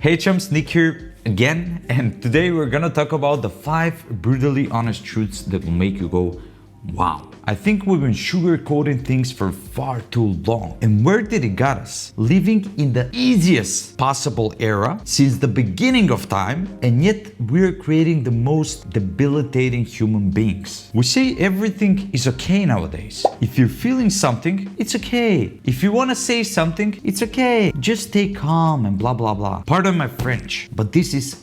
Hey chums, Nick here again, and today we're gonna talk about the 5 brutally honest truths that will make you go, wow. I think we've been sugarcoating things for far too long. And where did it got us? Living in the easiest possible era since the beginning of time, and yet we're creating the most debilitating human beings. We say everything is okay nowadays. If you're feeling something, it's okay. If you wanna say something, it's okay. Just stay calm and blah blah blah. Pardon my French, but this is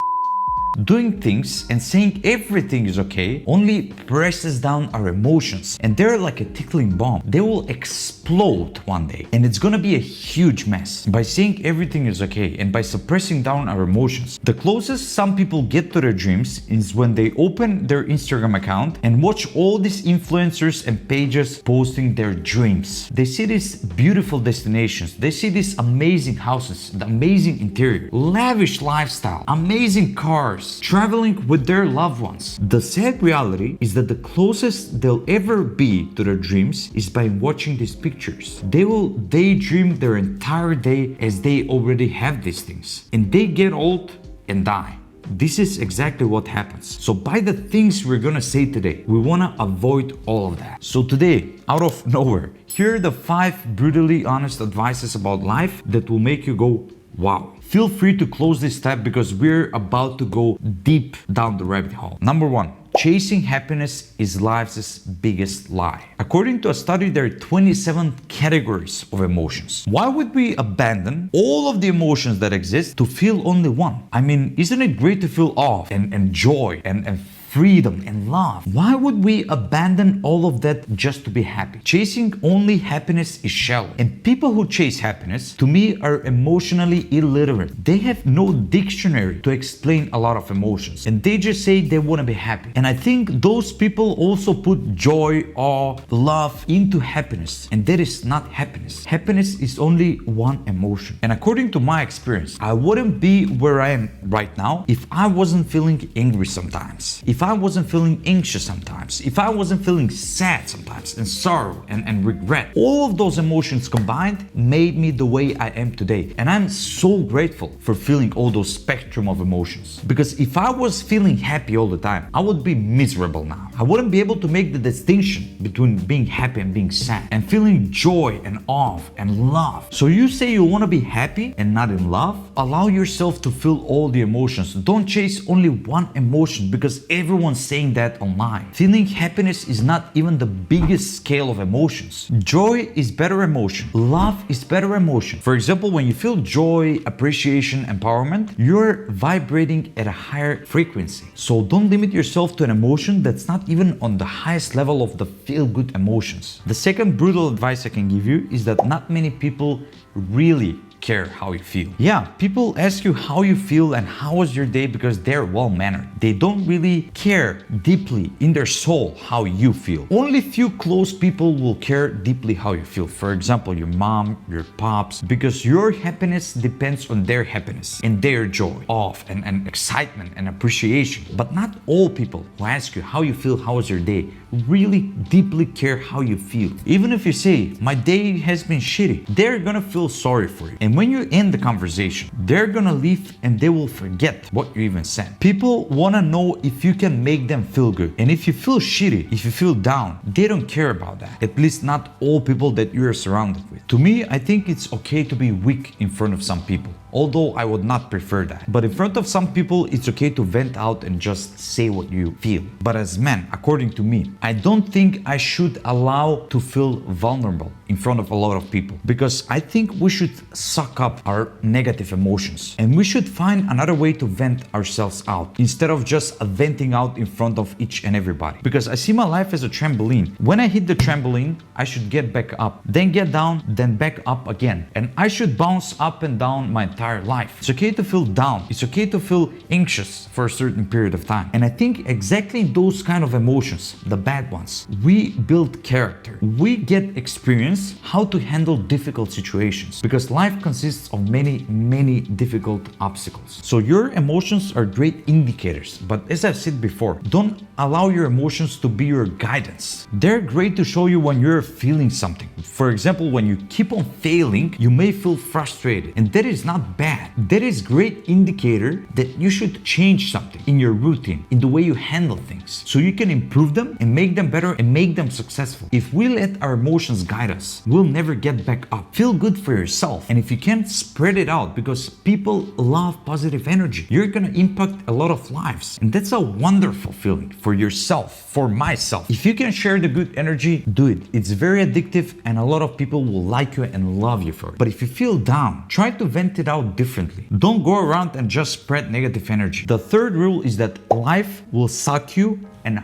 doing things and saying everything is okay only presses down our emotions, and they're like a tickling bomb. They will explode one day and it's gonna be a huge mess. By saying everything is okay and by suppressing down our emotions, the closest some people get to their dreams is when they open their Instagram account and watch all these influencers and pages posting their dreams. They see these beautiful destinations, they see these amazing houses, the amazing interior, lavish lifestyle, amazing cars, traveling with their loved ones. The sad reality is that the closest they'll ever be to their dreams is by watching these pictures. They will daydream their entire day as they already have these things, and they get old and die. This is exactly what happens. So by the things we're gonna say today, we wanna avoid all of that. So today, out of nowhere, here are the 5 brutally honest advices about life that will make you go, wow. Feel free to close this tab because we're about to go deep down the rabbit hole. Number 1. Chasing happiness is life's biggest lie. According to a study, there are 27 categories of emotions. Why would we abandon all of the emotions that exist to feel only one? I mean, isn't it great to feel awe and joy and freedom and love? Why would we abandon all of that just to be happy? Chasing only happiness is shallow. And people who chase happiness, to me, are emotionally illiterate. They have no dictionary to explain a lot of emotions. And they just say they want to be happy. And I think those people also put joy, awe, love into happiness. And that is not happiness. Happiness is only one emotion. And according to my experience, I wouldn't be where I am right now if I wasn't feeling angry sometimes. If I wasn't feeling anxious sometimes, if I wasn't feeling sad sometimes, and sorrow and regret, all of those emotions combined made me the way I am today. And I'm so grateful for feeling all those spectrum of emotions. Because if I was feeling happy all the time, I would be miserable now. I wouldn't be able to make the distinction between being happy and being sad, and feeling joy and awe and love. So you say you want to be happy and not in love? Allow yourself to feel all the emotions. Don't chase only one emotion because everyone's saying that online. Feeling happiness is not even the biggest scale of emotions. Joy is better emotion. Love is better emotion. For example, when you feel joy, appreciation, empowerment, you're vibrating at a higher frequency. So don't limit yourself to an emotion that's not even on the highest level of the feel-good emotions. The second brutal advice I can give you is that not many people really care how you feel. Yeah, people ask you how you feel and how was your day because they're well-mannered. They don't really care deeply in their soul how you feel. Only few close people will care deeply how you feel. For example, your mom, your pops, because your happiness depends on their happiness and their joy, awe, and excitement and appreciation. But not all people who ask you how you feel, how was your day, really deeply care how you feel. Even if you say, my day has been shitty, they're gonna feel sorry for you. And when you end the conversation, they're gonna leave and they will forget what you even said. People wanna know if you can make them feel good. And if you feel shitty, if you feel down, they don't care about that. At least not all people that you're surrounded with. To me, I think it's okay to be weak in front of some people. Although I would not prefer that. But in front of some people, it's okay to vent out and just say what you feel. But as men, according to me, I don't think I should allow to feel vulnerable in front of a lot of people. Because I think we should suck up our negative emotions. And we should find another way to vent ourselves out instead of just venting out in front of each and everybody. Because I see my life as a trampoline. When I hit the trampoline, I should get back up, then get down, then back up again. And I should bounce up and down my entire life. It's okay to feel down. It's okay to feel anxious for a certain period of time. And I think exactly those kind of emotions, the bad ones, we build character. We get experience how to handle difficult situations because life consists of many difficult obstacles. So your emotions are great indicators, but as I've said before, don't allow your emotions to be your guidance. They're great to show you when you're feeling something. For example, when you keep on failing, you may feel frustrated, and that is not not bad. That is great indicator that you should change something in your routine, in the way you handle things, so you can improve them and make them better and make them successful. If we let our emotions guide us, we'll never get back up. Feel good for yourself, and if you can, spread it out, because people love positive energy. You're gonna impact a lot of lives, and that's a wonderful feeling for yourself, for myself. If you can share the good energy, do it. It's very addictive, and a lot of people will like you and love you for it. But if you feel down, try to vent it out differently. Don't go around and just spread negative energy. The third rule is that life will suck you and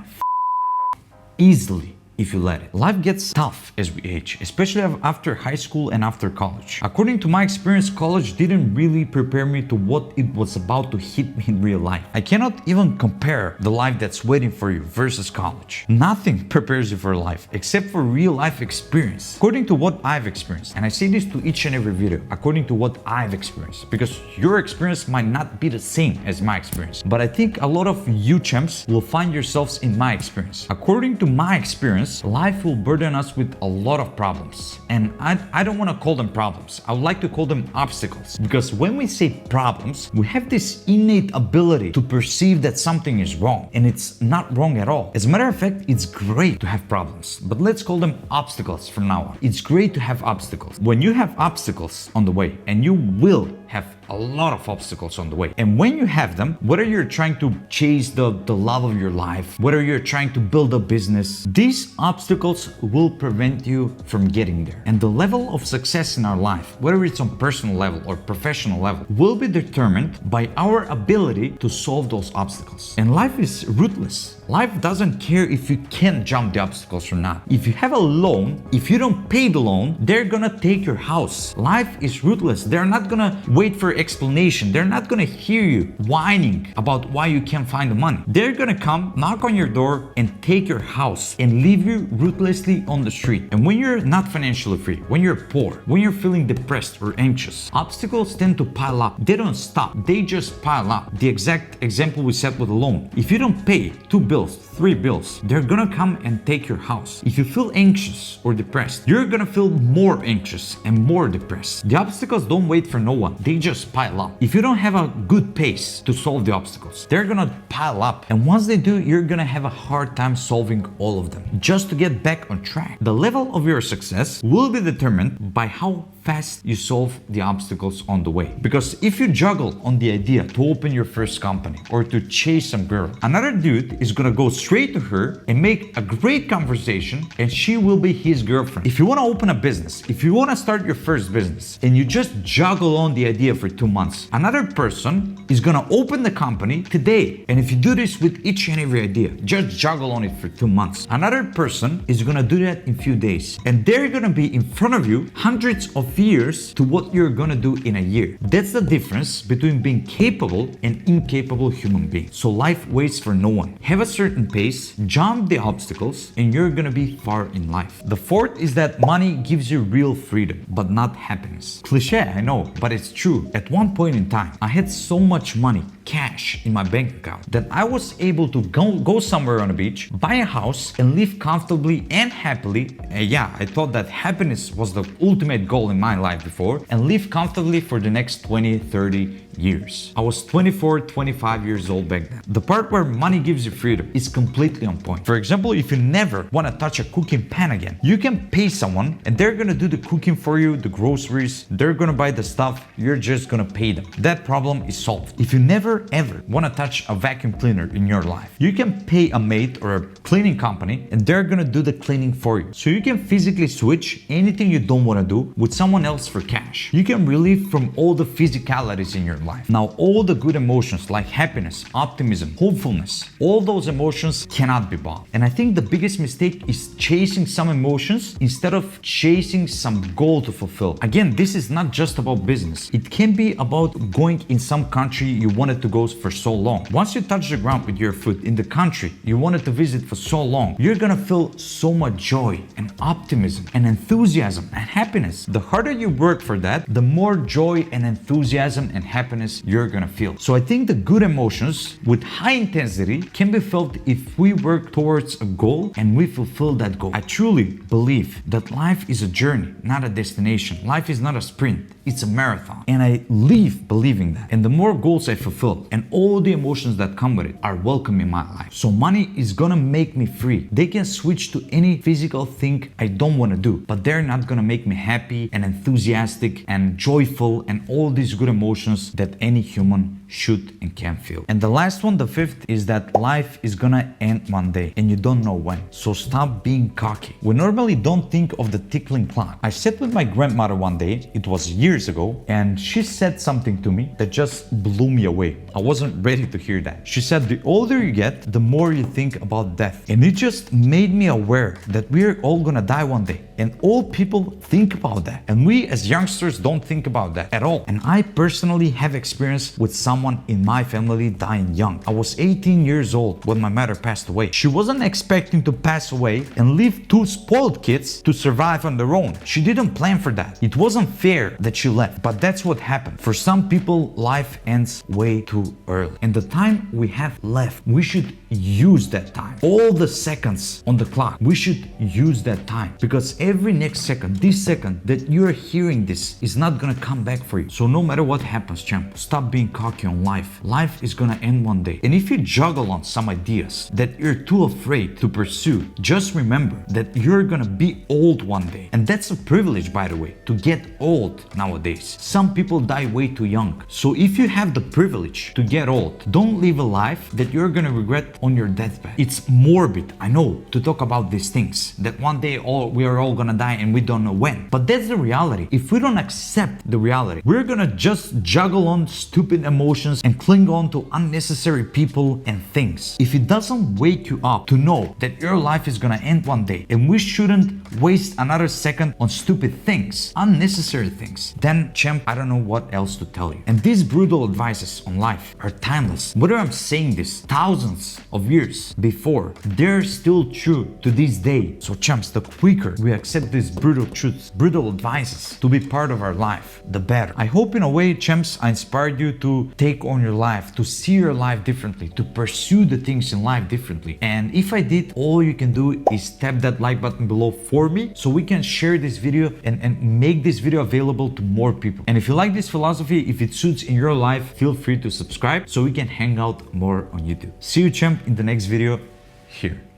easily if you let it. Life gets tough as we age, especially after high school and after college. According to my experience, college didn't really prepare me to what it was about to hit me in real life. I cannot even compare the life that's waiting for you versus college. Nothing prepares you for life except for real life experience. According to what I've experienced, and I say this to each and every video, according to what I've experienced, because your experience might not be the same as my experience, but I think a lot of you champs will find yourselves in my experience. According to my experience, life will burden us with a lot of problems. And I don't want to call them problems. I would like to call them obstacles. Because when we say problems, we have this innate ability to perceive that something is wrong. And it's not wrong at all. As a matter of fact, it's great to have problems. But let's call them obstacles from now on. It's great to have obstacles. When you have obstacles on the way, and you will have a lot of obstacles on the way. And when you have them, whether you're trying to chase the love of your life, whether you're trying to build a business, these obstacles will prevent you from getting there. And the level of success in our life, whether it's on personal level or professional level, will be determined by our ability to solve those obstacles. And life is ruthless. Life doesn't care if you can jump the obstacles or not. If you have a loan, if you don't pay the loan, they're gonna take your house. Life is ruthless. They're not gonna wait for explanation. They're not gonna hear you whining about why you can't find the money. They're gonna come, knock on your door, and take your house and leave you ruthlessly on the street. And when you're not financially free, when you're poor, when you're feeling depressed or anxious, obstacles tend to pile up. They don't stop. They just pile up. The exact example we said with a loan. If you don't pay 2 bills, 3 bills, they're gonna come and take your house. If you feel anxious or depressed, you're gonna feel more anxious and more depressed. The obstacles don't wait for no one. They just pile up. If you don't have a good pace to solve the obstacles, they're gonna pile up. And once they do, you're gonna have a hard time solving all of them. Just to get back on track. The level of your success will be determined by how fast you solve the obstacles on the way. Because if you juggle on the idea to open your first company or to chase some girl, another dude is gonna go straight to her and make a great conversation, and she will be his girlfriend. If you wanna open a business, if you wanna start your first business, and you just juggle on the idea for 2 months, another person is gonna open the company today. And if you do this with each and every idea, just juggle on it for 2 months, another person is gonna do that in few days. And they're gonna be in front of you hundreds of years to what you're gonna do in a year. That's the difference between being capable and incapable human being. So life waits for no one. Have a certain pace, jump the obstacles, and you're gonna be far in life. The fourth is that money gives you real freedom, but not happiness. Cliche, I know, but it's true. At one point in time, I had so much money, cash in my bank account, that I was able to go somewhere on a beach, buy a house, and live comfortably and happily. Yeah, I thought that happiness was the ultimate goal in my life before, and live comfortably for the next 20, 30 years. I was 24, 25 years old back then. The part where money gives you freedom is completely on point. For example, if you never want to touch a cooking pan again, you can pay someone and they're gonna do the cooking for you, the groceries, they're gonna buy the stuff, you're just gonna pay them. That problem is solved. If you never ever want to touch a vacuum cleaner in your life, you can pay a maid or a cleaning company and they're gonna do the cleaning for you. So you can physically switch anything you don't want to do with someone else for cash. You can relieve from all the physicalities in your life. Now, all the good emotions like happiness, optimism, hopefulness, all those emotions cannot be bought. And I think the biggest mistake is chasing some emotions instead of chasing some goal to fulfill. Again, this is not just about business. It can be about going in some country you wanted to go for so long. Once you touch the ground with your foot in the country you wanted to visit for so long, you're gonna feel so much joy and optimism and enthusiasm and happiness. The harder you work for that, the more joy and enthusiasm and happiness happiness you're gonna feel. So I think the good emotions with high intensity can be felt if we work towards a goal and we fulfill that goal. I truly believe that life is a journey, not a destination. Life is not a sprint, it's a marathon. And I live believing that. And the more goals I fulfill and all the emotions that come with it are welcome in my life. So money is gonna make me free. They can switch to any physical thing I don't wanna do, but they're not gonna make me happy and enthusiastic and joyful and all these good emotions that any human should and can feel. And the last one, the fifth, is that life is gonna end one day and you don't know when. So stop being cocky. We normally don't think of the tickling clock. I sat with my grandmother one day, it was years ago, and she said something to me that just blew me away. I wasn't ready to hear that. She said, the older you get, the more you think about death. And it just made me aware that we're all gonna die one day. And all people think about that. And we as youngsters don't think about that at all. And I personally have experience with someone in my family dying young. I was 18 years old when my mother passed away. She wasn't expecting to pass away and leave two spoiled kids to survive on their own. She didn't plan for that. It wasn't fair that she left, but that's what happened. For some people, life ends way too early. And the time we have left, we should use that time. All the seconds on the clock, we should use that time, because every next second, this second that you're hearing this is not gonna come back for you. So no matter what happens, champ, stop being cocky on life. Life is gonna end one day. And if you juggle on some ideas that you're too afraid to pursue, just remember that you're gonna be old one day. And that's a privilege, by the way, to get old nowadays. Some people die way too young. So if you have the privilege to get old, don't live a life that you're gonna regret on your deathbed. It's morbid, I know, to talk about these things, that one day we are all gonna die and we don't know when. But that's the reality. If we don't accept the reality, we're gonna just juggle on stupid emotions and cling on to unnecessary people and things. If it doesn't wake you up to know that your life is gonna end one day and we shouldn't waste another second on stupid things, unnecessary things, then champ, I don't know what else to tell you. And these brutal advices on life are timeless. Whether I'm saying this thousands of years before, they're still true to this day. So champs, the quicker we accept these brutal truths, brutal advices to be part of our life, the better. I hope in a way, champs, I inspired you to take on your life, to see your life differently, to pursue the things in life differently. And if I did, all you can do is tap that like button below for me so we can share this video and make this video available to more people. And if you like this philosophy, if it suits in your life, feel free to subscribe so we can hang out more on YouTube. See you, champ, in the next video here.